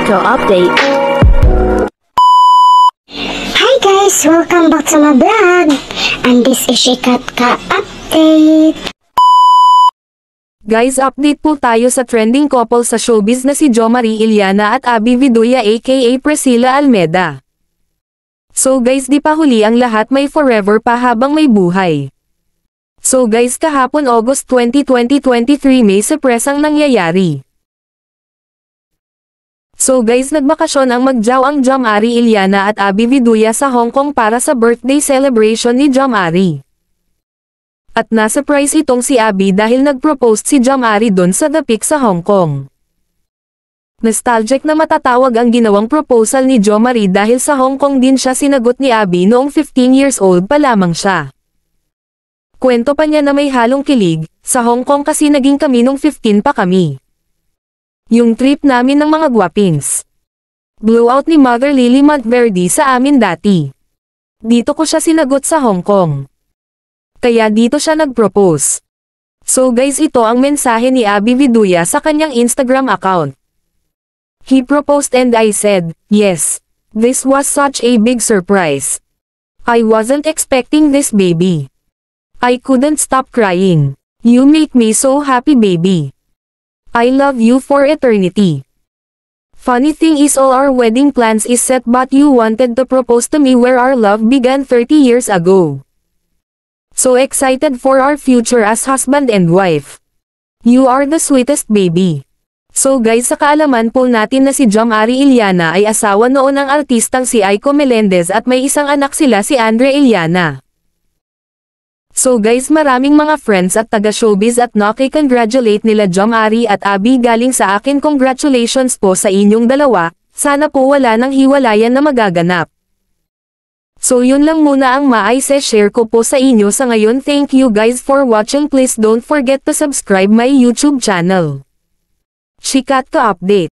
Ka update. Hi guys! Welcome back to my vlog! And this is Shikat Ka update! Guys, update po tayo sa trending couple sa showbiz na si Jo Marie Iliana at Abby Viduya aka Priscilla Almeda. So guys, di pa huli ang lahat, may forever pa habang may buhay. So guys, kahapon August 20, 2023 may surpresang nangyayari. So guys, nagbakasyon ang Jo Marie Iliana at Abby Viduya sa Hong Kong para sa birthday celebration ni Jo Marie. At na-surprise itong si Abby dahil nag-propose si Jo Marie doon sa The Peak sa Hong Kong. Nostalgic na matatawag ang ginawang proposal ni Jo Marie dahil sa Hong Kong din siya sinagot ni Abby noong 15 years old pa lamang siya. Kwento pa niya na may halong kilig, sa Hong Kong kasi naging kami nung 15 pa kami. Yung trip namin ng mga gwapings. Blowout ni Mother Lily Monteverde sa amin dati. Dito ko siya sinagot sa Hong Kong. Kaya dito siya nag-propose. So guys, ito ang mensahe ni Abby Viduya sa kanyang Instagram account. He proposed and I said, yes. This was such a big surprise. I wasn't expecting this, baby. I couldn't stop crying. You make me so happy, baby. I love you for eternity. Funny thing is all our wedding plans is set, but you wanted to propose to me where our love began 30 years ago. So excited for our future as husband and wife. You are the sweetest, baby. So guys, sa kaalaman po natin na si Jo Marie Iliana ay asawa noon ng artistang si Aiko Melendez at may isang anak sila si Andre Iliana. So guys, maraming mga friends at taga-showbiz at naki-congratulate nila Jo Marie at Abby. Galing sa akin, congratulations po sa inyong dalawa, sana po wala nang hiwalayan na magaganap. So yun lang muna ang share ko po sa inyo sa ngayon. Thank you guys for watching. Please don't forget to subscribe my YouTube channel. Shikat Ka update.